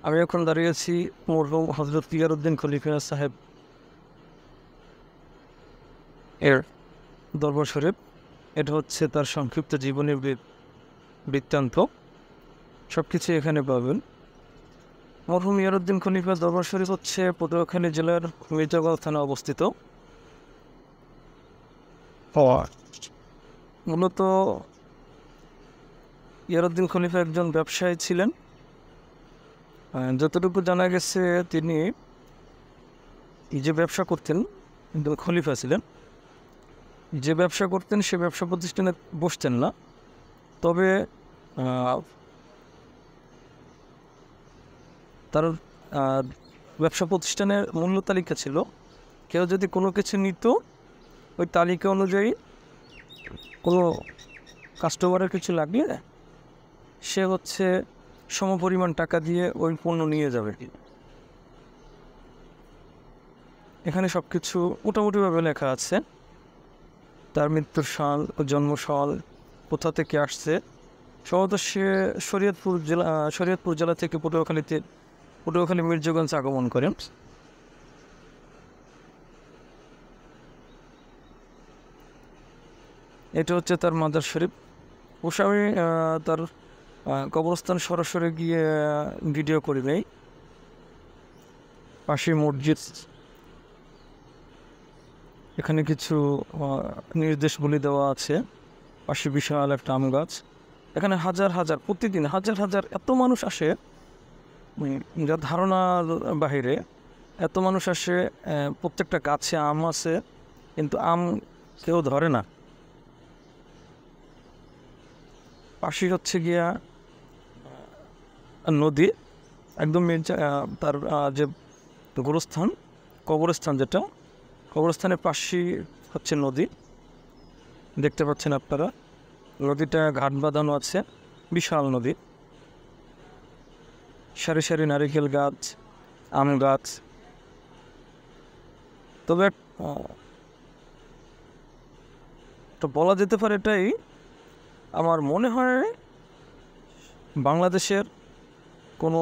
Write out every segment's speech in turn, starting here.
আমি এখন দাঁড়িয়ে আছি মরহুম হজরত ইয়ারউদ্দিন খলিফা সাহেব এর দরবার শরীফ। এটা হচ্ছে তার সংক্ষিপ্ত জীবনী বৃত্তান্ত, সব কিছু এখানে পাবেন। মরহুম ইয়ারউদ্দিন খলিফা দরবার শরীফ হচ্ছে পটুয়াখালী জেলার মির্জাগঞ্জ থানা অবস্থিত। মূলত ইয়ারউদ্দিন খলিফা একজন ব্যবসায়ী ছিলেন। যতটুকু জানা গেছে তিনি যে ব্যবসা করতেন, খলিফা ছিলেন, যে ব্যবসা করতেন সে ব্যবসা প্রতিষ্ঠানে বসতেন না। তবে তার ব্যবসা প্রতিষ্ঠানের মূল্য তালিকা ছিল। কেউ যদি কোনো কিছু নিত, ওই তালিকা অনুযায়ী কোনো কাস্টমারের কিছু লাগলে সে হচ্ছে সমপরিমাণ টাকা দিয়ে ওই পণ্য নিয়ে যাবে। এখানে সব কিছু মোটামুটিভাবে লেখা আছে। তার মৃত্যুর সাল, জন্মসাল, কোথা থেকে আসছে। সম্ভবত সে শরীয়তপুর জেলা থেকে পটুয়াখালী মির্জাগঞ্জ আগমন করেন। এটা হচ্ছে তার মাজার শরীফ। অবশ্য আমি তার কবরস্থান সরাসরি গিয়ে ভিডিও করি নাই। পাশে মসজিদ, এখানে কিছু নির্দেশগুলি দেওয়া আছে। পাশে বিশাল একটা আম গাছ। এখানে প্রতিদিন হাজার এত মানুষ আসে, যা ধারণার বাহিরে। এত মানুষ আসে, প্রত্যেকটা গাছে আম আছে, কিন্তু আম কেউ ধরে না। পাশে হচ্ছে গিয়া নদী, একদম তার যে কবরস্থান যেটা, কবরস্থানের পাশেই হচ্ছে নদী। দেখতে পাচ্ছেন আপনারা, নদীটা ঘাট বাঁধানো আছে, বিশাল নদী। সারি সারি নারিকেল গাছ, আম গাছ। তবে তো বলা যেতে পারে এটাই আমার মনে হয় বাংলাদেশের কোনো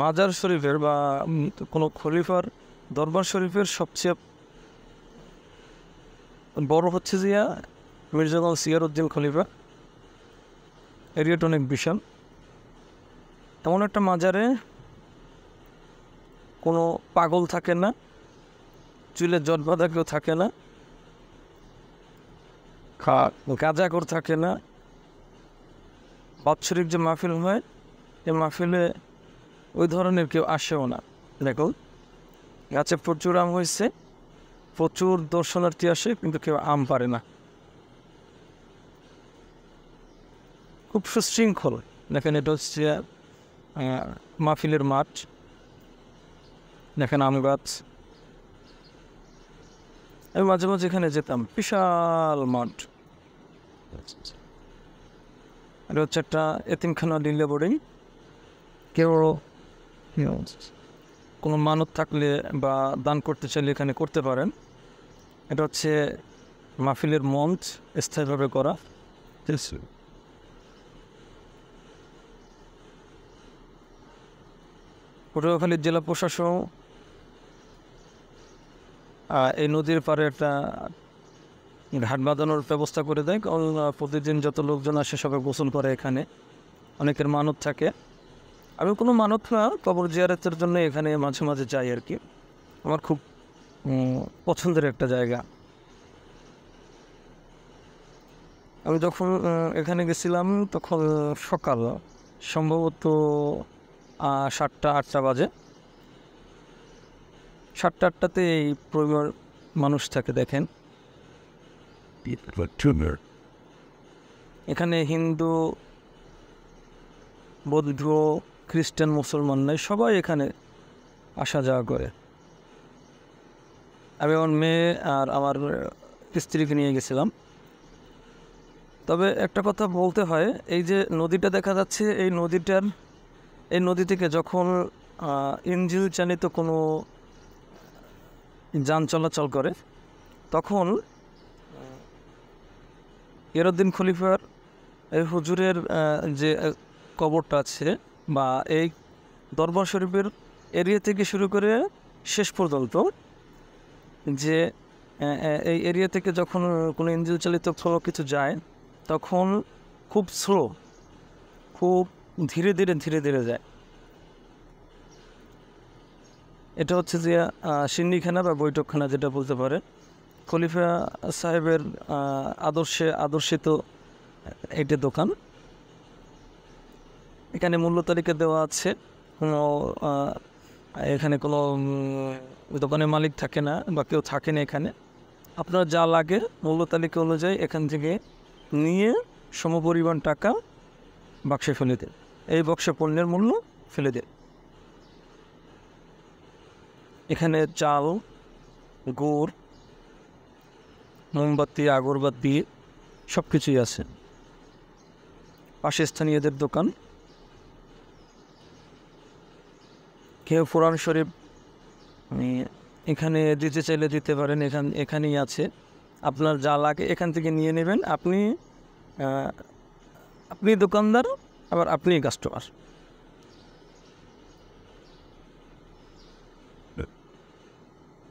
মাজার শরীফের বা কোনো খলিফার দরবার শরীফের সবচেয়ে বড় হচ্ছে যে মির্জাগঞ্জ ইয়ারউদ্দিন খলিফা। এরিয়াটা অনেক বিশাল। এমন একটা মাজারে কোনো পাগল থাকে না, চুলে জট বাঁধা কেউ থাকে না, গাঁজাখোর থাকে না। বাৎসরিক যে মাহফিল হয়, এই মাহফিলে ওই ধরনের কেউ আসেও না। দেখুন, গাছে প্রচুর আম হয়েছে, প্রচুর দর্শনার্থী আসে, কিন্তু কেউ আম পারে না। খুব সুশৃঙ্খল। দেখেন, এটা হচ্ছে মাহফিলের মাঠ। দেখেন আম গাছ। আমি মাঝে মাঝে এখানে যেতাম, বিশাল মাঠ। এটা হচ্ছে একটা এতিমখানা লিলে বোর্ডিং। কেউ কোনো মানত থাকলে বা দান করতে চাইলে এখানে করতে পারেন। এটা হচ্ছে মাহফিলের মঞ্চ, স্থায়ীভাবে করা। পটুয়াখালী জেলা প্রশাসন এই নদীর পাড়ে একটা ঘাট বাঁধানোর ব্যবস্থা করে দেয়, কারণ প্রতিদিন যত লোকজন আসে সবাই গোসল করে এখানে। অনেকের মানত থাকে। আমি কোনো মানত না, কবর জিয়ারতের জন্য এখানে মাঝে মাঝে যাই আর কি। আমার খুব পছন্দের একটা জায়গা। আমি যখন এখানে গেছিলাম তখন সকাল, সম্ভবত 7টা-8টা বাজে। 7টা-8টাতে এই পরিবার মানুষ থাকে। দেখেন, এখানে হিন্দু, বৌদ্ধ, খ্রিস্টান, মুসলমান নাই, সবাই এখানে আসা যাওয়া করে। আমি আমার মেয়ে আর আমার স্ত্রীকে নিয়ে গেছিলাম। তবে একটা কথা বলতে হয়, এই যে নদীটা দেখা যাচ্ছে, এই নদী থেকে যখন ইঞ্জিন চালিত কোনো যান চলাচল করে, তখন ইয়ারউদ্দিন খলিফার এই হুজুরের যে কবরটা আছে বা এই দরবার শরীফের এরিয়া থেকে শুরু করে শেষ পর্যন্ত যে এই এরিয়া থেকে যখন কোনো ইঞ্জিন চালিত কোনো কিছু যায় তখন খুব স্লো, খুব ধীরে ধীরে যায়। এটা হচ্ছে যে সিন্নিখানা বা বৈঠকখানা যেটা বলতে পারে। খলিফা সাহেবের আদর্শিত এইটা দোকান। এখানে মূল্য তালিকা দেওয়া আছে। এখানে কোনো দোকানের মালিক থাকে না বা কেউ থাকে না এখানে। আপনার যা লাগে মূল্য তালিকা অনুযায়ী এখান থেকে নিয়ে সমপরিমাণ টাকা বাক্সে ফেলে দেন। এই বক্সে পণ্যের মূল্য ফেলে দেন। এখানে চাল, গুড়, মোমবাতি, আগরবাতি সব কিছুই আছে। পাশে স্থানীয়দের দোকান। কেউ কোরআন শরীফ এখানে দিতে চাইলে দিতে পারেন, এখানেই আছে। আপনার যা লাগে এখান থেকে নিয়ে নেবেন। আপনি দোকানদার, আবার আপনি customer.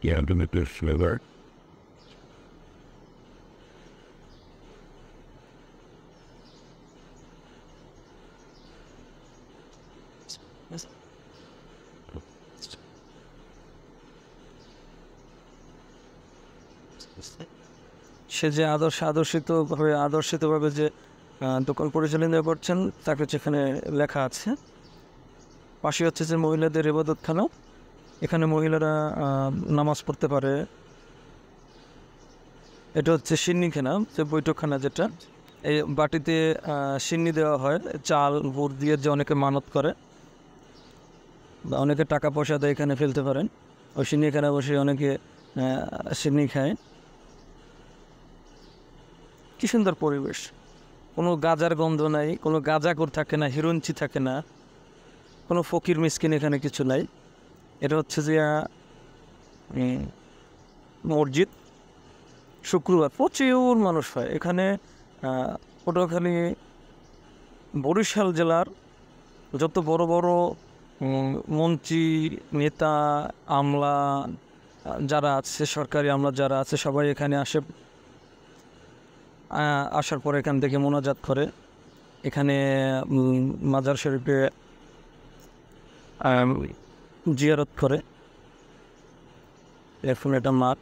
Yeah, I'm doing this flavor. সে যে আদর্শিতভাবে যে দোকান পরিচালনা করছেন তাকে যেখানে লেখা আছে। পাশে হচ্ছে যে মহিলাদের ইবাদতখানা। এখানে মহিলারা নামাজ পড়তে পারে। এটা হচ্ছে সিন্নিখানা, যে বৈঠকখানা যেটা। এই বাটিতে সিন্নি দেওয়া হয়, চাল গুড় দিয়ে, যে অনেকে মানত করে বা অনেকে টাকা পয়সা দিয়ে এখানে ফেলতে পারেন। ওই সিন্নিখানা বসে অনেকে সিন্নি খায়। কি সুন্দর পরিবেশ, কোনো গাজার গন্ধ নাই, কোনো গাঁজাখোর থাকে না, হিরঞ্চি থাকে না, কোনো ফকির মিসকিন এখানে কিছু নাই। এটা হচ্ছে যে মসজিদ। শুক্রবার প্রচুর মানুষ হয় এখানে। পটুয়াখালী, বরিশাল জেলার যত বড় বড় মন্ত্রী, নেতা, আমলা যারা আছে, সরকারি আমলা যারা আছে, সবাই এখানে আসে। আসার পর এখান থেকে মোনাজাত করে। এখানে মাজার শরীফে জিয়ারত করে। এখন এটা মাঠ।